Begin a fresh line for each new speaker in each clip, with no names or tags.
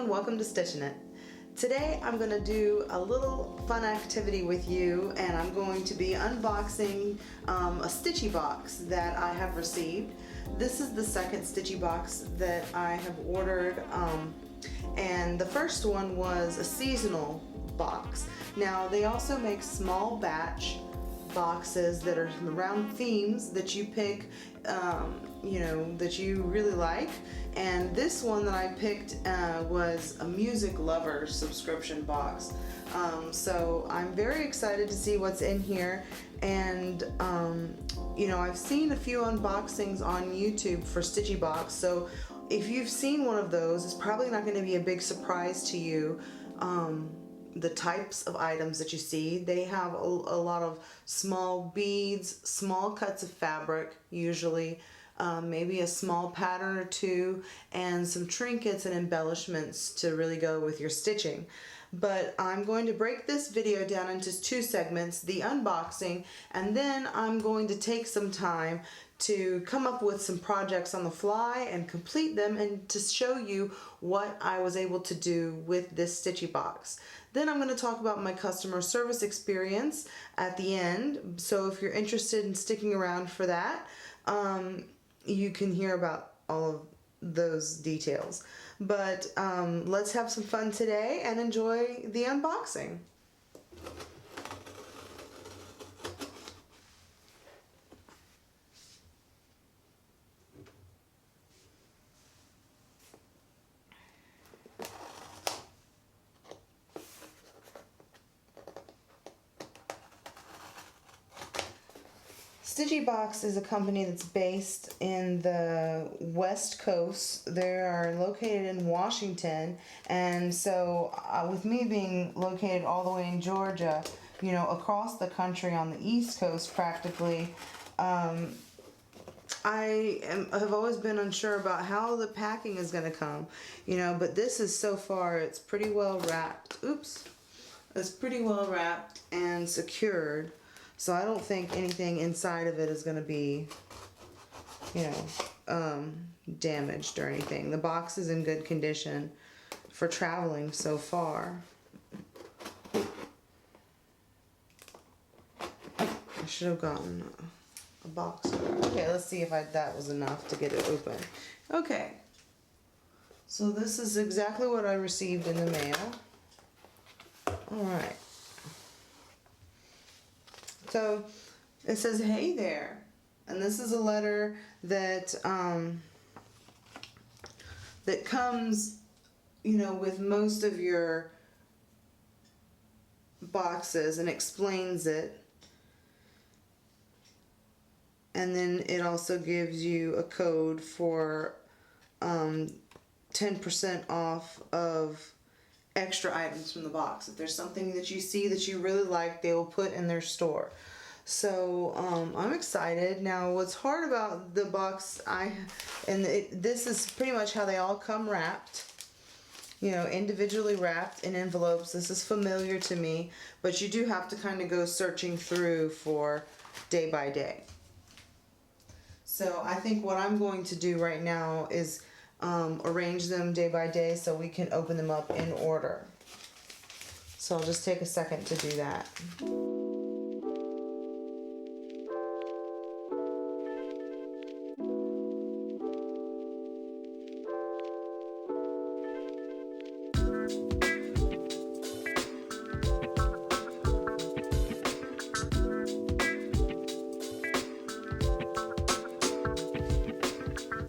everyone, welcome to Stitching It. Today I'm going to do a little fun activity with you, and I'm going to be unboxing a StitchyBox that I have received. This is the second StitchyBox that I have ordered, and the first one was a seasonal box. Now they also make small batch boxes that are around themes that you pick, that you really like. And this one that I picked was a music lover subscription box. So I'm very excited to see what's in here. And I've seen a few unboxings on YouTube for StitchyBox. So if you've seen one of those, it's probably not going to be a big surprise to you. The types of items that you see. They have a lot of small beads, small cuts of fabric usually, maybe a small pattern or two, and some trinkets and embellishments to really go with your stitching. But I'm going to break this video down into two segments, the unboxing, and then I'm going to take some time to come up with some projects on the fly and complete them, and to show you what I was able to do with this StitchyBox. Then I'm going to talk about my customer service experience at the end, so if you're interested in sticking around for that, you can hear about all of those details. But let's have some fun today and enjoy the unboxing. StitchyBox is a company that's based in the West Coast. They are located in Washington, and so with me being located all the way in Georgia, across the country on the East Coast practically, I have always been unsure about how the packing is going to come, but this is, so far, it's pretty well wrapped. Oops. It's pretty well wrapped and secured. So I don't think anything inside of it is going to be, damaged or anything. The box is in good condition for traveling so far. I should have gotten a box. Okay, let's see if that was enough to get it open. Okay. So this is exactly what I received in the mail. Alright. So it says, "Hey there," and this is a letter that that comes, with most of your boxes, and explains it. And then it also gives you a code for 10% off of extra items from the box. If there's something that you see that you really like, they will put in their store. So I'm excited. Now what's hard about the box, this is pretty much how they all come wrapped, individually wrapped in envelopes. This is familiar to me, but you do have to kind of go searching through for day by day. So I think what I'm going to do right now is arrange them day by day so we can open them up in order. So I'll just take a second to do that.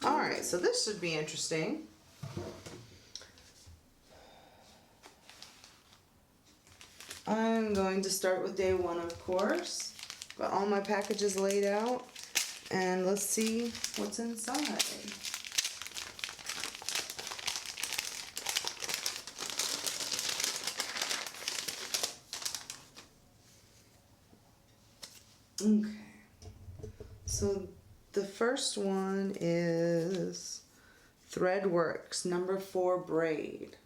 Alright, so this should be interesting. I'm going to start with day one, of course. Got all my packages laid out, and let's see what's inside. Okay, so the first one is Threadworks number 4 braid.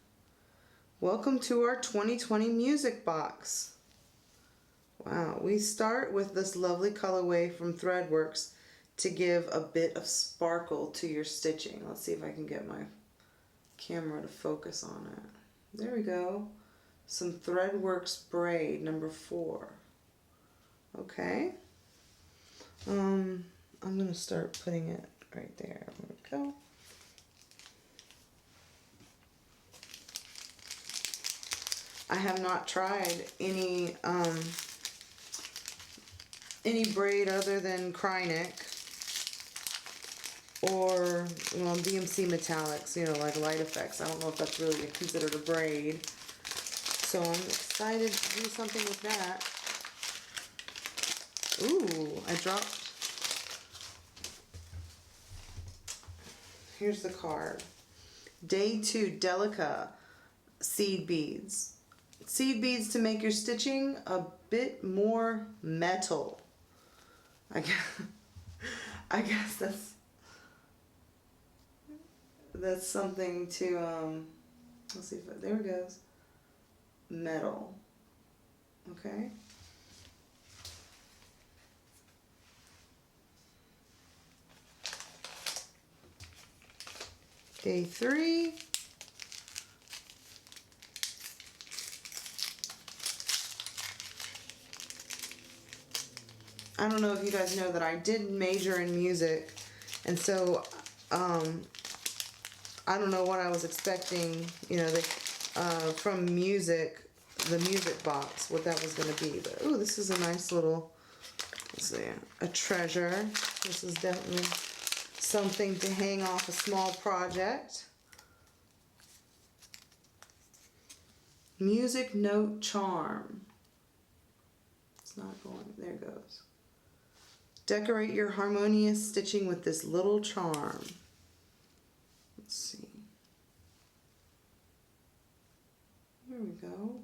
Welcome to our 2020 music box. Wow, we start with this lovely colorway from Threadworks to give a bit of sparkle to your stitching. Let's see if I can get my camera to focus on it. There we go. Some Threadworks braid, number 4. Okay. I'm gonna start putting it right there. There we go. I have not tried any braid other than Krynic or, well, DMC Metallics, you know, like Light Effects. I don't know if that's really considered a braid. So I'm excited to do something with that. Ooh, I dropped. Here's the card. Day 2, Delica seed beads. Seed beads to make your stitching a bit more metal. I guess that's something to let's see if there it goes. Metal. Okay. Day 3. I don't know if you guys know that I did major in music, and so I don't know what I was expecting, you know, from music, the music box, what that was going to be. But ooh, this is a nice little, let's see, a treasure. This is definitely something to hang off a small project. Music note charm. It's not going, there it goes. Decorate your harmonious stitching with this little charm. Let's see. There we go.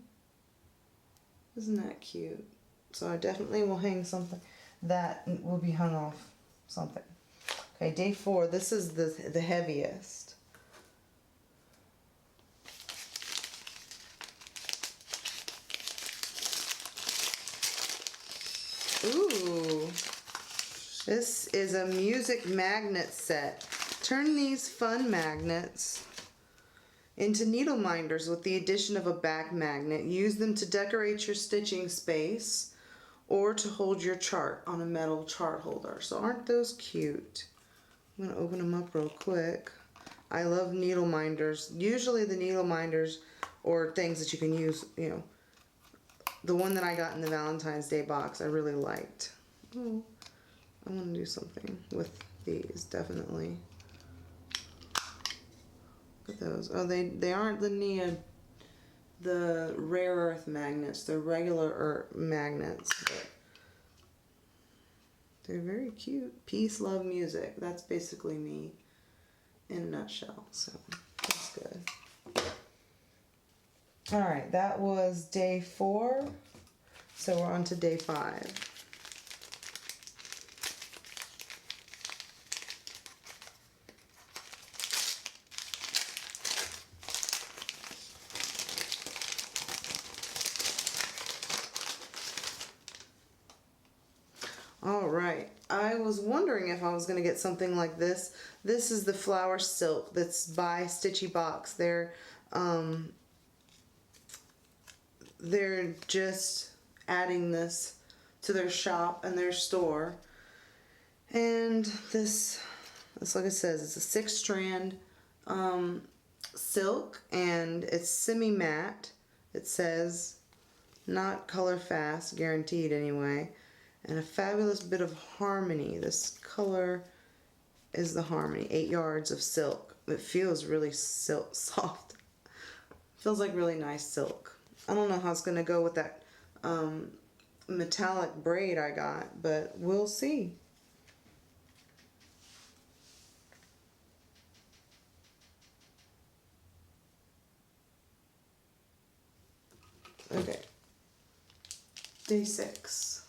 Isn't that cute? So I definitely will hang something that will be hung off something. Okay, day 4. This is the heaviest. Ooh. This is a music magnet set. Turn these fun magnets into needle minders with the addition of a back magnet. Use them to decorate your stitching space or to hold your chart on a metal chart holder. So aren't those cute? I'm going to open them up real quick. I love needle minders. Usually the needle minders or things that you can use, you know, the one that I got in the Valentine's Day box I really liked. Oh, I want to do something with these, definitely. Look at those. Oh, they aren't the rare earth magnets. They're regular earth magnets, but they're very cute. Peace, love, music. That's basically me in a nutshell. So that's good. All right, that was day 4. So we're on to day 5. All right, I was wondering if I was going to get something like this. This is the flower silk that's by StitchyBox. They're just adding this to their shop and their store. And this like it says, it's a 6-strand silk, and it's semi-matte. It says not color fast, guaranteed anyway. And a fabulous bit of harmony. This color is the harmony. 8 yards of silk. It feels really soft. Feels like really nice silk. I don't know how it's going to go with that metallic braid I got, but we'll see. Okay. Day 6.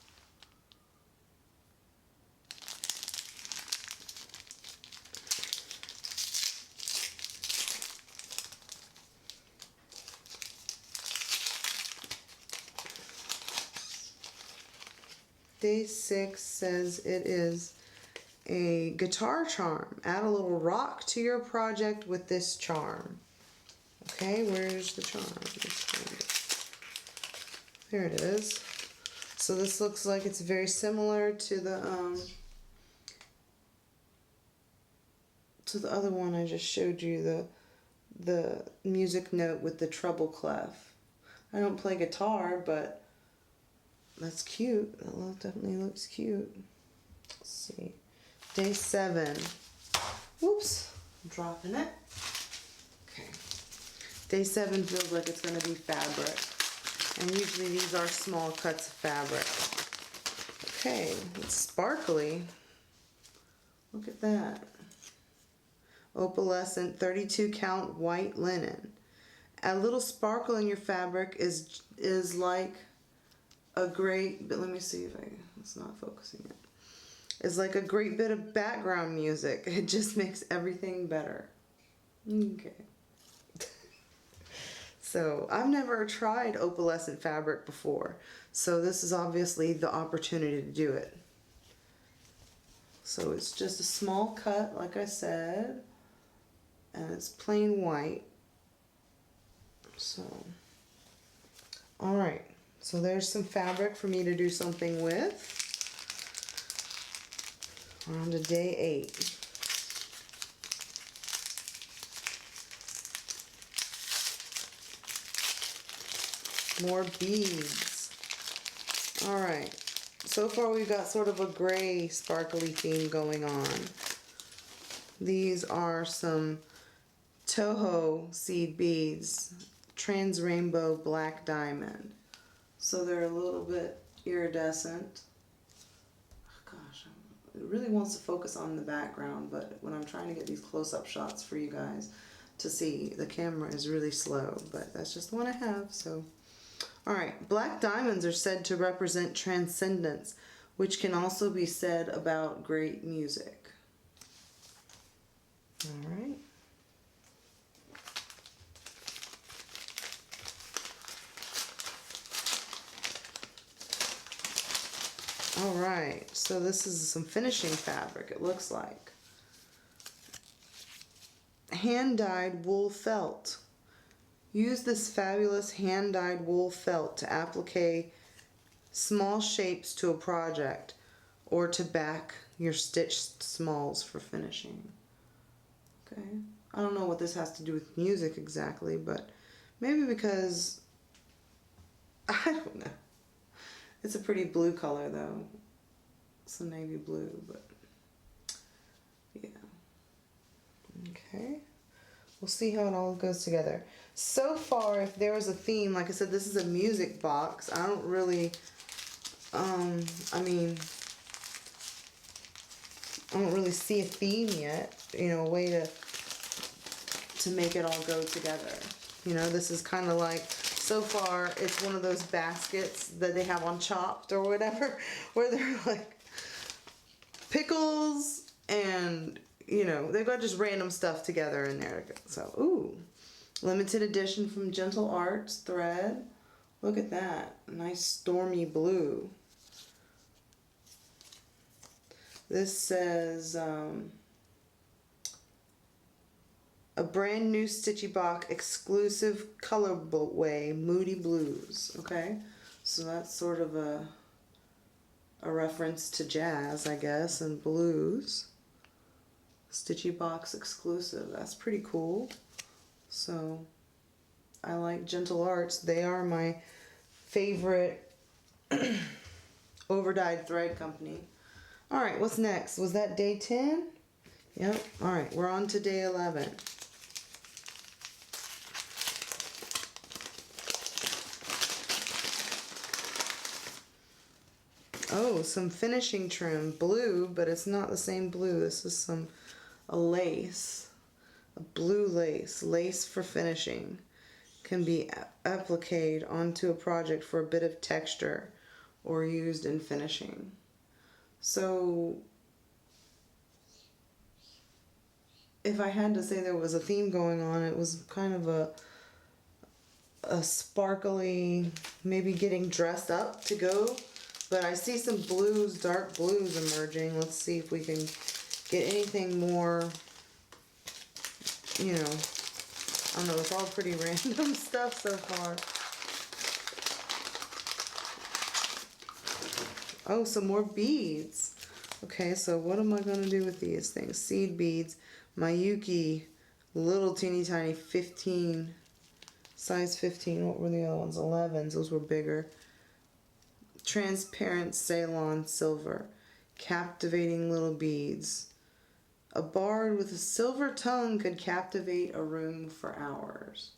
Day 6 says it is a guitar charm. Add a little rock to your project with this charm. Okay, where's the charm? There it is. So this looks like it's very similar to the other one I just showed you, the music note with the treble clef. I don't play guitar, but that's cute. That definitely looks cute. Let's see. Day 7. Whoops, I'm dropping it. Okay. Day 7 feels like it's going to be fabric. And usually these are small cuts of fabric. Okay, it's sparkly. Look at that. Opalescent 32 count white linen. A little sparkle in your fabric is like a great, but let me see if it's not focusing it. It's like a great bit of background music. It just makes everything better. Okay. So I've never tried opalescent fabric before, so this is obviously the opportunity to do it. So it's just a small cut, like I said, and it's plain white. So, all right, so there's some fabric for me to do something with. We're on to day 8. More beads. All right, so far we've got sort of a gray sparkly theme going on. These are some Toho seed beads, trans rainbow black diamond. So they're a little bit iridescent. Oh, gosh, it really wants to focus on the background, but when I'm trying to get these close-up shots for you guys to see, the camera is really slow, but that's just the one I have, so. All right, black diamonds are said to represent transcendence, which can also be said about great music. All right. All right, so this is some finishing fabric, it looks like. Hand-dyed wool felt. Use this fabulous hand-dyed wool felt to applique small shapes to a project or to back your stitched smalls for finishing. Okay, I don't know what this has to do with music exactly, but maybe because, I don't know. It's a pretty blue color though. It's a navy blue, but yeah. Okay. We'll see how it all goes together. So far, if there was a theme, like I said, this is a music box. I don't really, I mean, I don't really see a theme yet, you know, a way to make it all go together. You know, this is kind of like, so far, it's one of those baskets that they have on Chopped or whatever, where they're like pickles and, you know, they've got just random stuff together in there. So, ooh, limited edition from Gentle Arts thread. Look at that, nice stormy blue. This says, a brand new StitchyBox exclusive colorway, Moody Blues. Okay, so that's sort of a reference to jazz, I guess, and blues. StitchyBox exclusive. That's pretty cool. So I like Gentle Arts. They are my favorite overdyed thread company. All right, what's next? Was that day 10? Yep. All right, we're on to day 11. Oh, some finishing trim, blue, but it's not the same blue. This is a lace, a blue lace for finishing. Can be appliqued onto a project for a bit of texture or used in finishing. So if I had to say there was a theme going on, it was kind of a sparkly, maybe getting dressed up to go. But I see some blues, dark blues emerging. Let's see if we can get anything more, you know, I don't know, it's all pretty random stuff so far. Oh, some more beads. Okay, so what am I gonna do with these things? Seed beads, Mayuki, little teeny tiny 15, size 15. What were the other ones? 11s, those were bigger. Transparent Ceylon silver, captivating little beads. A bard with a silver tongue could captivate a room for hours.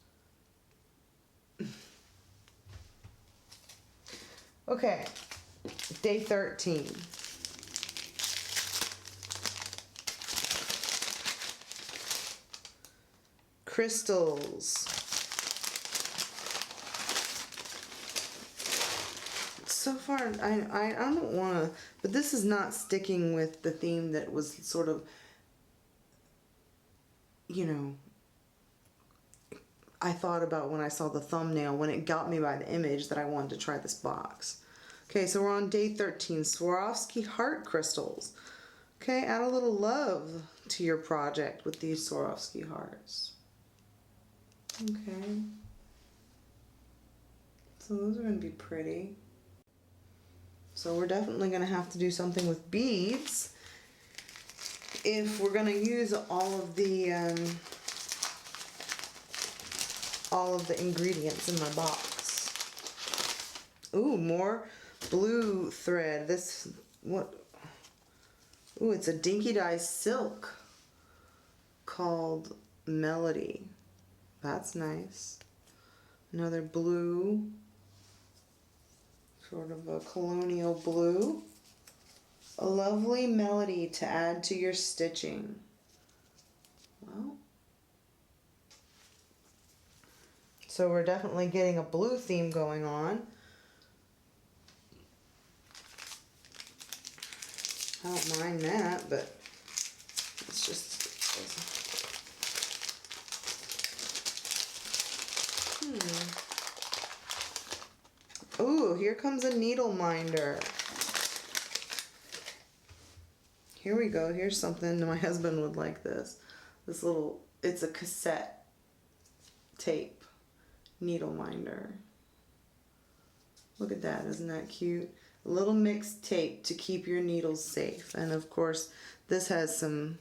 Okay, day 13. Crystals. So far, I don't want to, but this is not sticking with the theme that was sort of, you know, I thought about when I saw the thumbnail, when it got me by the image that I wanted to try this box. Okay, so we're on day 13, Swarovski heart crystals. Okay, add a little love to your project with these Swarovski hearts. Okay. So those are going to be pretty. So we're definitely going to have to do something with beads if we're going to use all of the ingredients in my box. Ooh, more blue thread. This, what? Ooh, it's a dinky dye silk called Melody. That's nice. Another blue, sort of a colonial blue. A lovely melody to add to your stitching. Well, so we're definitely getting a blue theme going on. I don't mind that, but it's just... Ooh, here comes a needle minder. Here we go. Here's something. My husband would like this. This little, it's a cassette tape needle minder. Look at that. Isn't that cute? A little mixed tape to keep your needles safe. And of course, this has some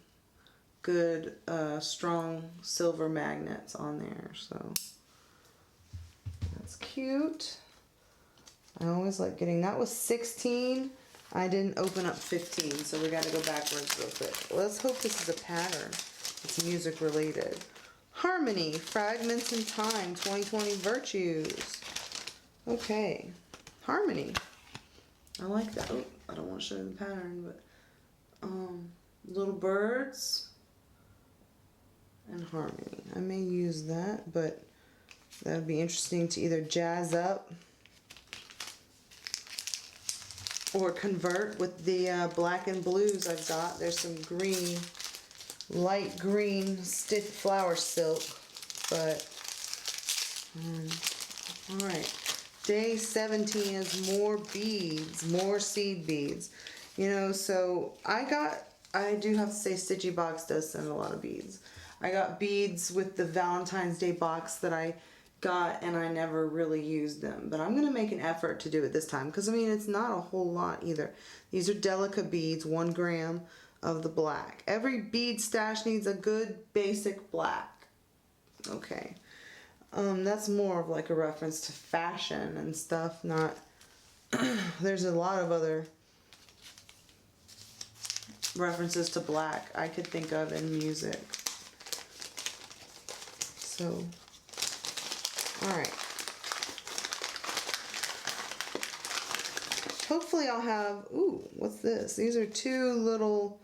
good, strong silver magnets on there. So that's cute. I always like getting, that was 16. I didn't open up 15, so we got to go backwards real quick. Let's hope this is a pattern. It's music related. Harmony, Fragments in Time, 2020 Virtues. Okay, Harmony. I like that. Oh, I don't want to show you the pattern, but little birds and harmony. I may use that, but that would be interesting to either jazz up or convert with the black and blues I've got. There's some green, light green flower silk, but all right. Day 17 is more beads, more seed beads. You know, so I do have to say StitchyBox does send a lot of beads. I got beads with the Valentine's Day box that I got, and I never really used them, but I'm gonna make an effort to do it this time, because I mean, it's not a whole lot either. These are Delica beads, 1 gram of the black. Every bead stash needs a good basic black. Okay, that's more of like a reference to fashion and stuff, not there's a lot of other references to black I could think of in music. So alright. Hopefully I'll have, ooh, what's this? These are 2 little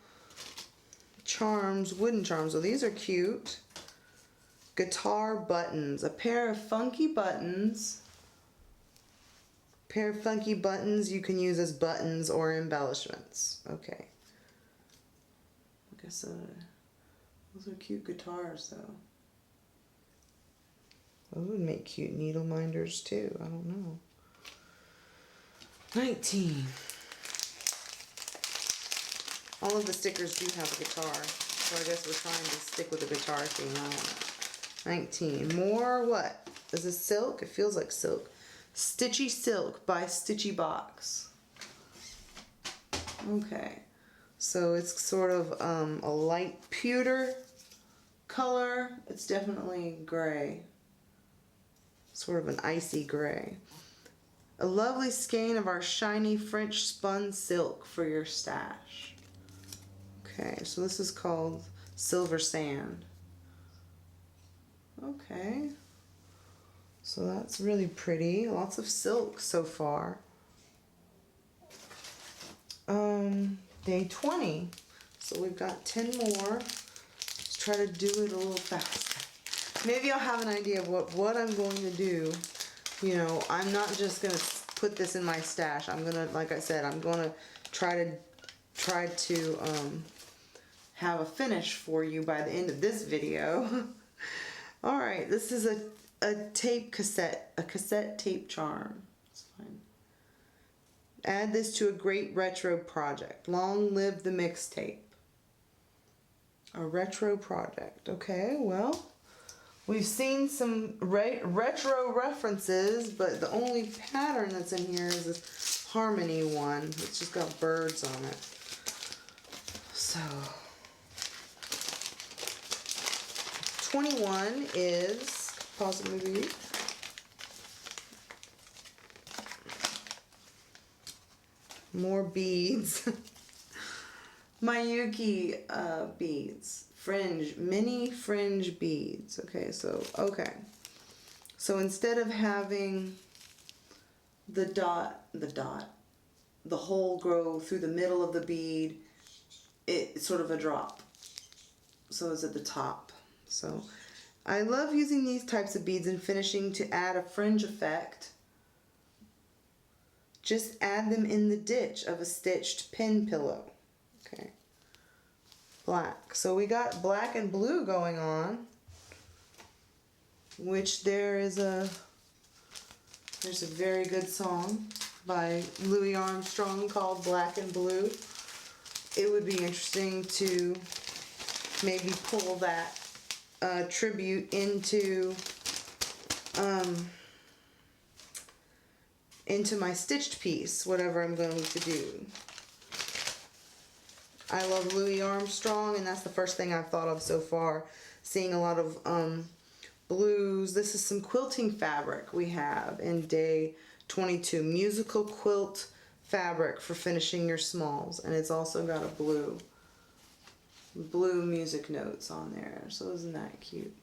charms, wooden charms. So these are cute. Guitar buttons. A pair of funky buttons. You can use as buttons or embellishments. Okay. I guess those are cute guitars though. Those would make cute needle minders too. I don't know. 19. All of the stickers do have a guitar, so I guess we're trying to stick with the guitar theme. I don't know. 19. More what? Is this silk? It feels like silk. Stitchy Silk by StitchyBox. Okay. So it's sort of a light pewter color. It's definitely gray. Sort of an icy gray. A lovely skein of our shiny French spun silk for your stash. Okay, so this is called Silver Sand. Okay. So that's really pretty. Lots of silk so far. Day 20. So we've got 10 more. Let's try to do it a little faster. Maybe I'll have an idea of what I'm going to do. You know, I'm not just going to put this in my stash. I'm going to, like I said, I'm going to try to have a finish for you by the end of this video. All right, this is a tape cassette, a cassette tape charm. It's fine. Add this to a great retro project. Long live the mixtape. A retro project. Okay, well, we've seen some retro references, but the only pattern that's in here is this harmony one. It's just got birds on it. So 21 is, pause the movie. More beads. Mayuki beads. Fringe, mini fringe beads. Okay, so instead of having the hole grow through the middle of the bead, it's sort of a drop. So it's at the top. So I love using these types of beads in finishing to add a fringe effect. Just add them in the ditch of a stitched pin pillow. Okay. Black. So we got black and blue going on, which there's a very good song by Louis Armstrong called Black and Blue. It would be interesting to maybe pull that tribute into my stitched piece, whatever I'm going to do. I love Louis Armstrong, and that's the first thing I've thought of so far. Seeing a lot of blues. This is some quilting fabric we have in day 22. Musical quilt fabric for finishing your smalls, and it's also got a blue music notes on there. So isn't that cute?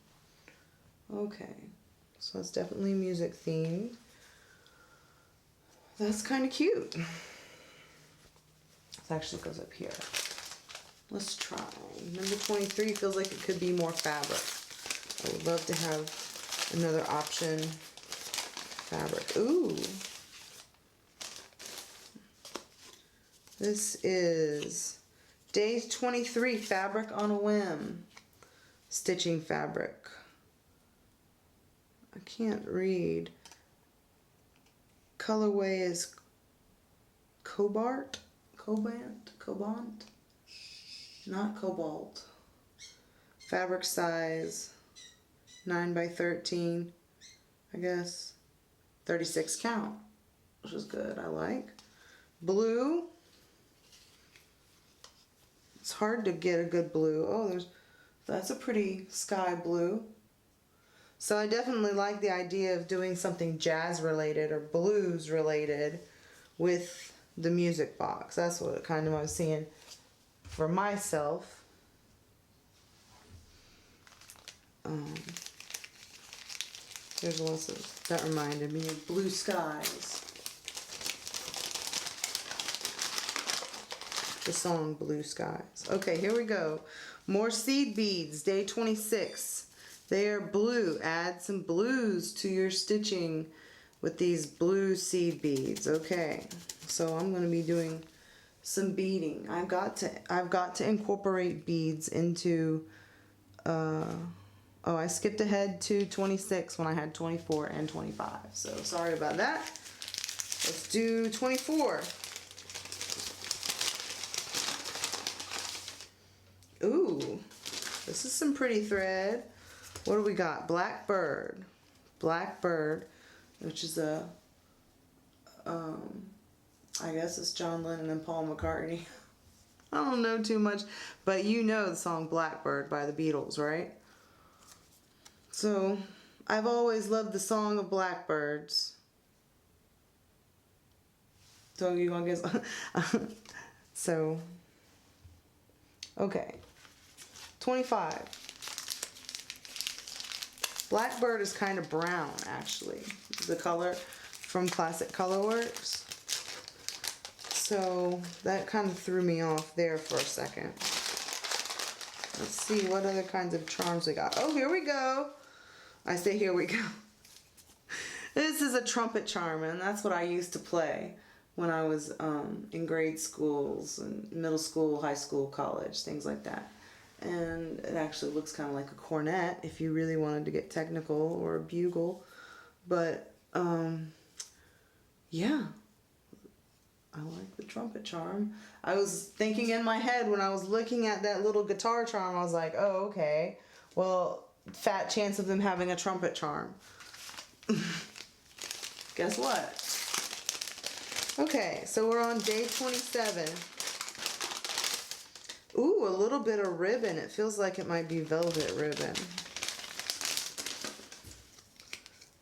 Okay, so it's definitely music themed. That's kind of cute. It actually goes up here. Let's try. Number 23 feels like it could be more fabric. I would love to have another option fabric. Ooh. This is day 23, fabric on a whim. Stitching fabric. I can't read. Colorway is Cobalt, not Cobalt. Fabric size 9 by 13, I guess. 36 count, which is good. I like. Blue. It's hard to get a good blue. Oh, that's a pretty sky blue. So I definitely like the idea of doing something jazz related or blues related with the music box. That's what kind of I was seeing for myself. There's lots of, that reminded me of Blue Skies. The song Blue Skies. Okay, here we go. More seed beads, day 26. They are blue. Add some blues to your stitching with these blue seed beads. Okay, so I'm going to be doing some beading. I've got to incorporate beads into. Oh, I skipped ahead to 26 when I had 24 and 25. So sorry about that. Let's do 24. Ooh, this is some pretty thread. What do we got? Blackbird. Blackbird, which is a, I guess it's John Lennon and Paul McCartney. I don't know too much, but you know the song Blackbird by the Beatles, right? So, I've always loved the song of blackbirds. So you gonna guess? So, okay. 25. Blackbird is kind of brown, actually. The color from Classic Colorworks. So that kind of threw me off there for a second. Let's see what other kinds of charms we got. Oh, here we go. I say here we go. This is a trumpet charm, and that's what I used to play when I was in grade schools and middle school, high school, college, things like that. And it actually looks kind of like a cornet if you really wanted to get technical, or a bugle. But yeah, I like the trumpet charm. I was thinking in my head when I was looking at that little guitar charm, I was like, oh, okay, well, fat chance of them having a trumpet charm. Guess what? Okay, so we're on day 27. Ooh, a little bit of ribbon. It feels like it might be velvet ribbon.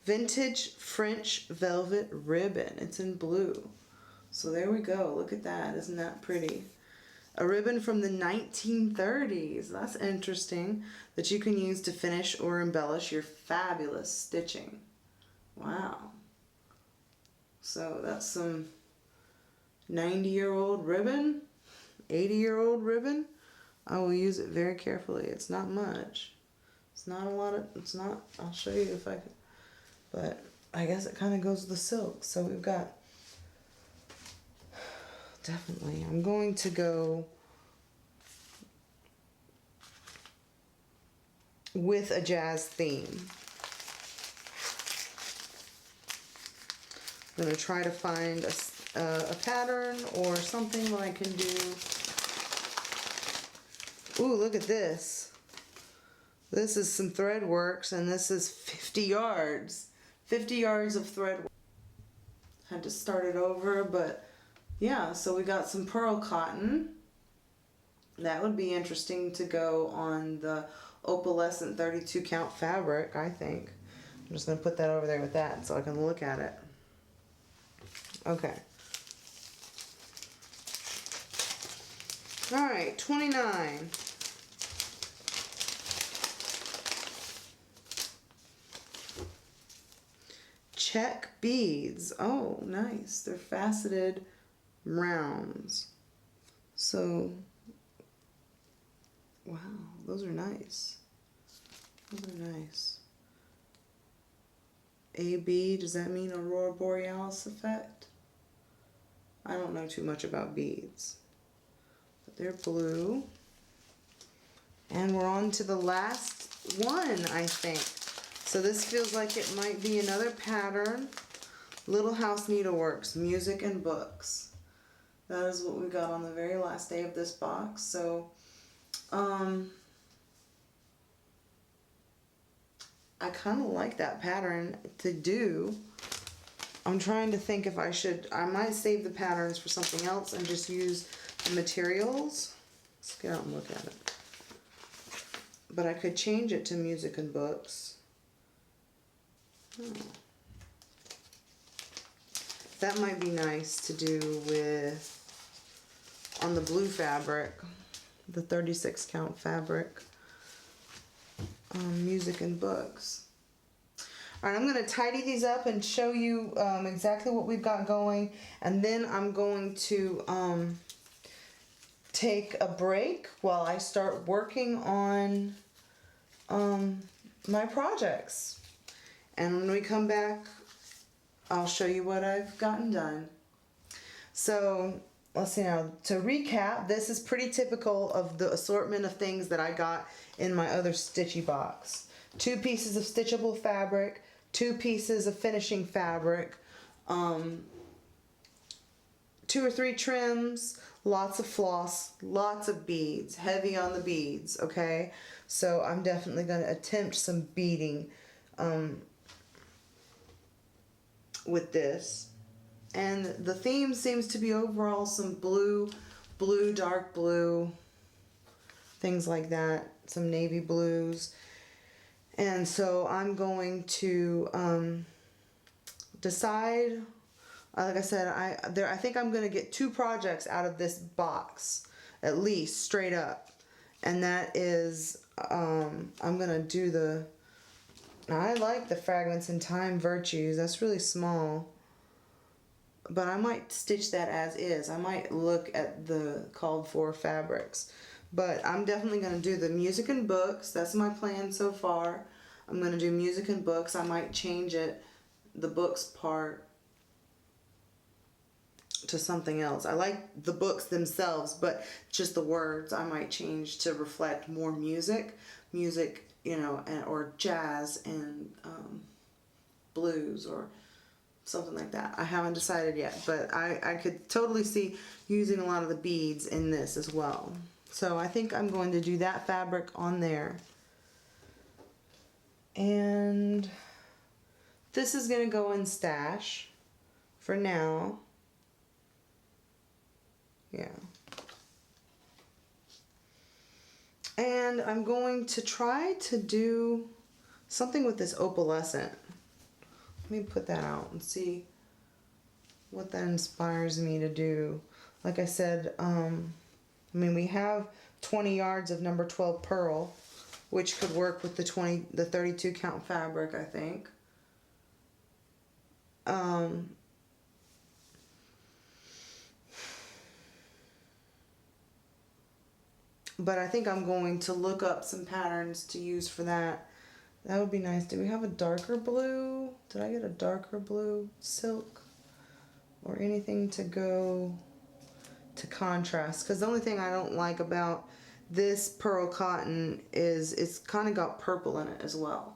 Vintage French velvet ribbon. It's in blue. So there we go. Look at that. Isn't that pretty? A ribbon from the 1930s. That's interesting. That you can use to finish or embellish your fabulous stitching. Wow. So that's some 90-year-old ribbon. 80-year-old ribbon. I will use it very carefully. It's not much. It's not a lot of, it's not, I'll show you if I can, but I guess it kind of goes with the silk. So we've got, definitely, I'm going to go with a jazz theme. I'm going to try to find a pattern or something that I can do. Ooh, look at this. This is some thread works, and this is 50 yards. 50 yards of thread work. Had to start it over, but yeah, so we got some pearl cotton. That would be interesting to go on the opalescent 32 count fabric, I think. I'm just going to put that over there with that so I can look at it. Okay. All right, 29. Check beads. Oh, nice. They're faceted rounds. So, wow, those are nice. Those are nice. AB, does that mean Aurora Borealis effect? I don't know too much about beads. But they're blue. And we're on to the last one, I think. So this feels like it might be another pattern. Little House Needleworks, music and books. That is what we got on the very last day of this box. So, I kind of like that pattern to do. I'm trying to think if I should, I might save the patterns for something else and just use the materials. Let's get out and look at it. But I could change it to music and books. Oh. That might be nice to do with, on the blue fabric, the 36 count fabric, music and books. All right, I'm going to tidy these up and show you exactly what we've got going, and then I'm going to take a break while I start working on my projects. And when we come back, I'll show you what I've gotten done. So let's see now. To recap, this is pretty typical of the assortment of things that I got in my other StitchyBox. 2 pieces of stitchable fabric, 2 pieces of finishing fabric, 2 or 3 trims, lots of floss, lots of beads, heavy on the beads, okay? So I'm definitely going to attempt some beading with this. And the theme seems to be overall some blue, dark blue, things like that, some navy blues. And so I'm going to decide, like I said, I think I'm going to get 2 projects out of this box, at least, straight up. And that is, I'm going to do the, I like the Fragments in Time Virtues. That's really small. But I might stitch that as is. I might look at the called for fabrics. But I'm definitely going to do the music and books. That's my plan so far. I'm going to do music and books. I might change it, the books part, to something else. I like the books themselves, but just the words I might change to reflect more music, you know, or jazz and blues or something like that. I haven't decided yet, but I could totally see using a lot of the beads in this as well. So I think I'm going to do that fabric on there. And this is going to go in stash for now. Yeah. And I'm going to try to do something with this opalescent. Let me put that out and see what that inspires me to do. Like I said, I mean, we have 20 yards of number 12 pearl, which could work with the 32 count fabric, I think. But I think I'm going to look up some patterns to use for that. That would be nice. Do we have a darker blue? Did I get a darker blue silk? Or anything to go to contrast? Because the only thing I don't like about this pearl cotton is it's kind of got purple in it as well.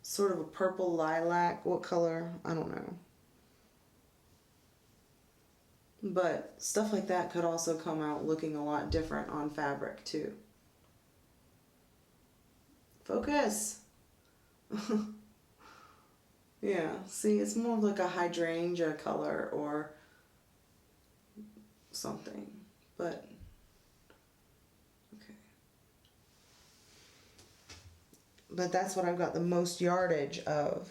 Sort of a purple lilac. What color? I don't know. But stuff like that could also come out looking a lot different on fabric too. Focus! Yeah, see, it's more of like a hydrangea color or something, but okay. But that's what I've got the most yardage of.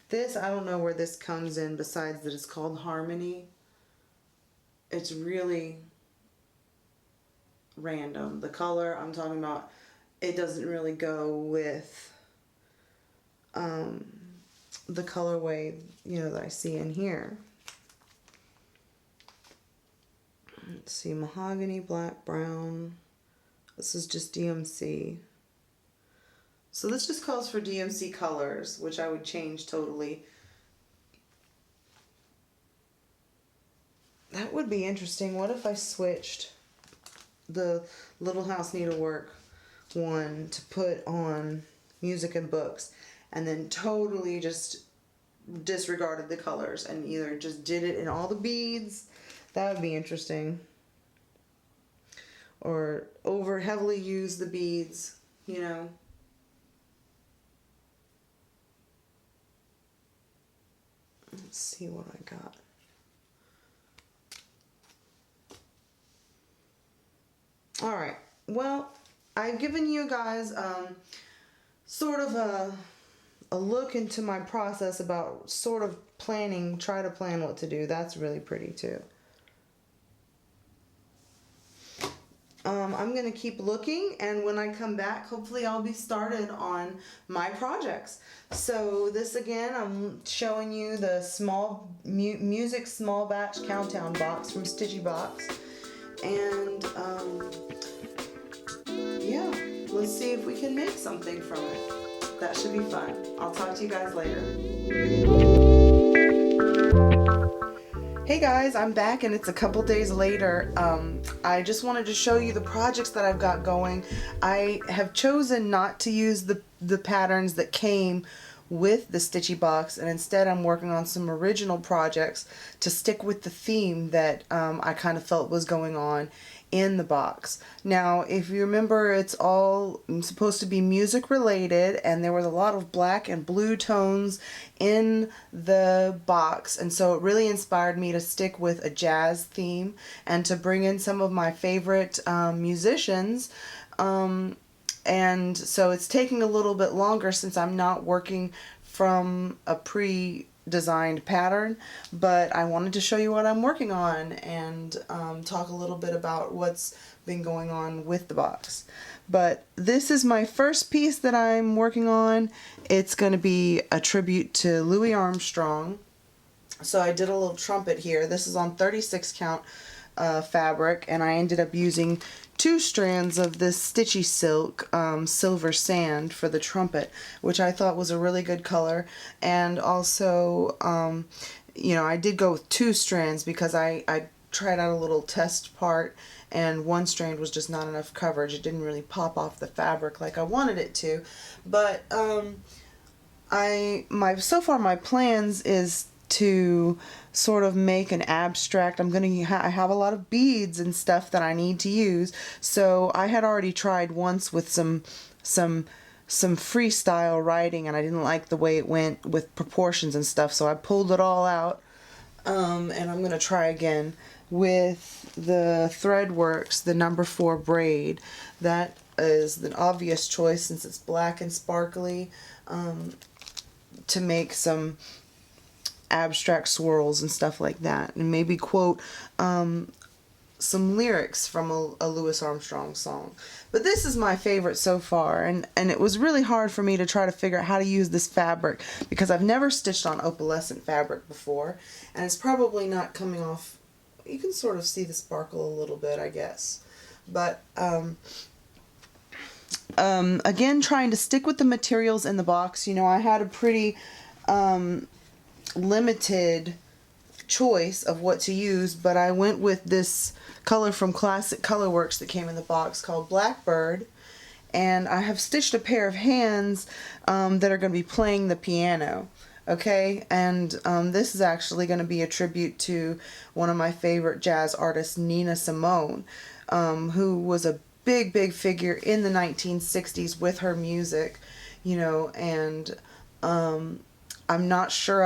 This, I don't know where this comes in besides that it's called Harmony. It's really random. The color I'm talking about, it doesn't really go with the colorway, you know, that I see in here. Let's see, mahogany, black, brown. This is just DMC. So this just calls for DMC colors, which I would change totally. That would be interesting. What if I switched the Little House Needlework one to put on music and books and then totally just disregarded the colors and either just did it in all the beads? That would be interesting. Or over heavily use the beads, you know. Let's see what I got. All right, well, I've given you guys sort of a look into my process about sort of planning, try to plan what to do. That's really pretty too. I'm going to keep looking, and when I come back, hopefully I'll be started on my projects. So this again, I'm showing you the small music small batch countdown box from StitchyBox. And yeah, let's see if we can make something from it. That should be fun. I'll talk to you guys later. Hey guys, I'm back and it's a couple days later. I just wanted to show you the projects that I've got going. I have chosen not to use the patterns that came with the StitchyBox, and instead I'm working on some original projects to stick with the theme that I kind of felt was going on in the box. Now, if you remember, it's all supposed to be music related, and there was a lot of black and blue tones in the box, and so it really inspired me to stick with a jazz theme and to bring in some of my favorite musicians. And so it's taking a little bit longer since I'm not working from a pre-designed pattern, but I wanted to show you what I'm working on and talk a little bit about what's been going on with the box. But this is my first piece that I'm working on. It's going to be a tribute to Louis Armstrong. So I did a little trumpet here. This is on 36 count fabric, and I ended up using 2 strands of this Stitchy Silk Silver Sand for the trumpet, which I thought was a really good color. And also, you know, I did go with 2 strands because I tried out a little test part, and 1 strand was just not enough coverage. It didn't really pop off the fabric like I wanted it to. But so far my plans is to sort of make an abstract. I have a lot of beads and stuff that I need to use. So I had already tried once with some freestyle writing, and I didn't like the way it went with proportions and stuff. So I pulled it all out, and I'm gonna try again with the Threadworks, the number 4 braid. That is the obvious choice since it's black and sparkly, to make some abstract swirls and stuff like that, and maybe quote some lyrics from a Louis Armstrong song. But this is my favorite so far, and it was really hard for me to try to figure out how to use this fabric because I've never stitched on opalescent fabric before, and it's probably not coming off. You can sort of see the sparkle a little bit, I guess. But again, trying to stick with the materials in the box. You know, I had a pretty limited choice of what to use, but I went with this color from Classic Colorworks that came in the box called Blackbird, and I have stitched a pair of hands that are going to be playing the piano. Okay, and this is actually going to be a tribute to one of my favorite jazz artists, Nina Simone, who was a big figure in the 1960s with her music, you know, and I'm not sure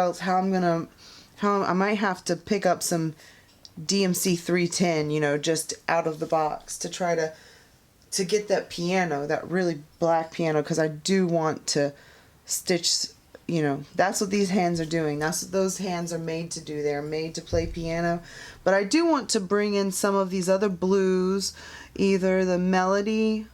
how I might have to pick up some DMC 310, you know, just out of the box to try to get that piano, that really black piano, because I do want to stitch, you know, that's what these hands are doing. That's what those hands are made to do. They're made to play piano. But I do want to bring in some of these other blues, either the Melody,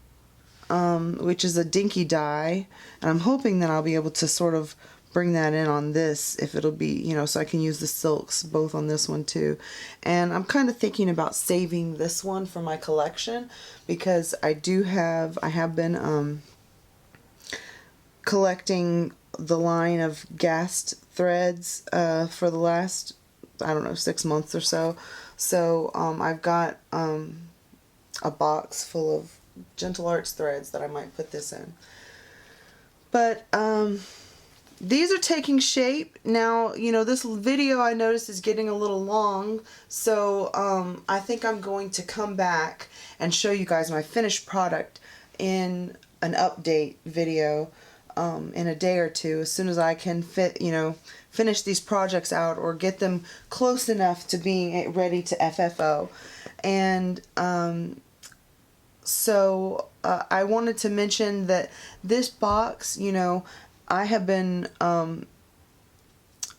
which is a dinky dye, and I'm hoping that I'll be able to sort of bring that in on this, if it'll be, you know, so I can use the silks both on this one too. And I'm kind of thinking about saving this one for my collection because I have been collecting the line of Gast threads for the last, I don't know, 6 months or so. So I've got a box full of Gentle Arts threads that I might put this in. But these are taking shape. Now, you know, this video I noticed is getting a little long, so I think I'm going to come back and show you guys my finished product in an update video in a day or two, as soon as I can finish these projects out or get them close enough to being ready to FFO. And so I wanted to mention that this box, you know, I have been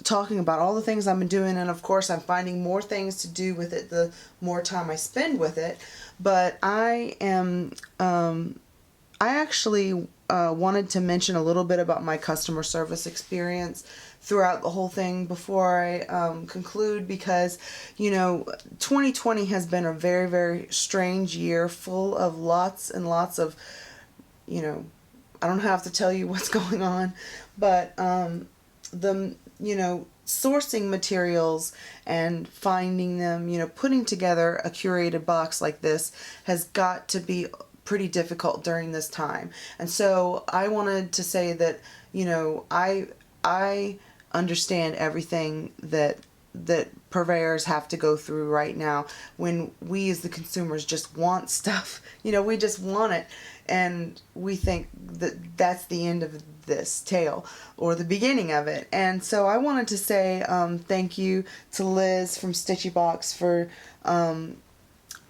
talking about all the things I've been doing, and of course I'm finding more things to do with it the more time I spend with it. But I actually wanted to mention a little bit about my customer service experience throughout the whole thing before I conclude, because, you know, 2020 has been a very strange year, full of lots and lots of, you know, I don't have to tell you what's going on, but you know, sourcing materials and finding them, you know, putting together a curated box like this has got to be pretty difficult during this time. And so I wanted to say that, you know, I understand everything that purveyors have to go through right now when we as the consumers just want stuff. You know, we just want it, and we think that that's the end of this tale or the beginning of it. And so I wanted to say thank you to Liz from StitchyBox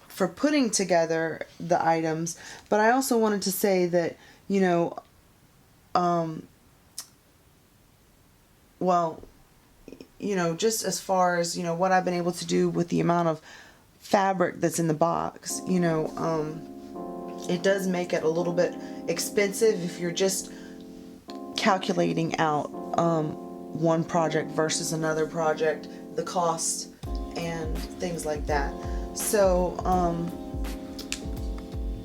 for putting together the items, but I also wanted to say that, you know, well, you know, just as far as, you know, what I've been able to do with the amount of fabric that's in the box, you know, it does make it a little bit expensive if you're just calculating out one project versus another project, the cost and things like that. So,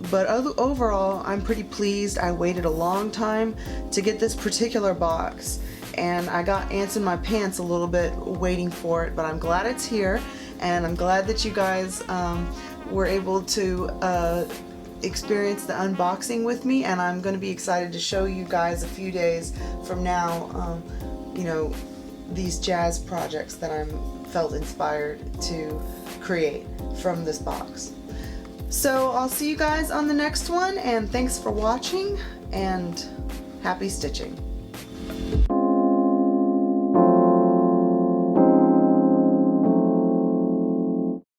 but overall, I'm pretty pleased. I waited a long time to get this particular box, and I got ants in my pants a little bit waiting for it, but I'm glad it's here, and I'm glad that you guys were able to experience the unboxing with me, and I'm going to be excited to show you guys a few days from now, you know, these jazz projects that I'm felt inspired to create from this box. So I'll see you guys on the next one, and thanks for watching, and happy stitching.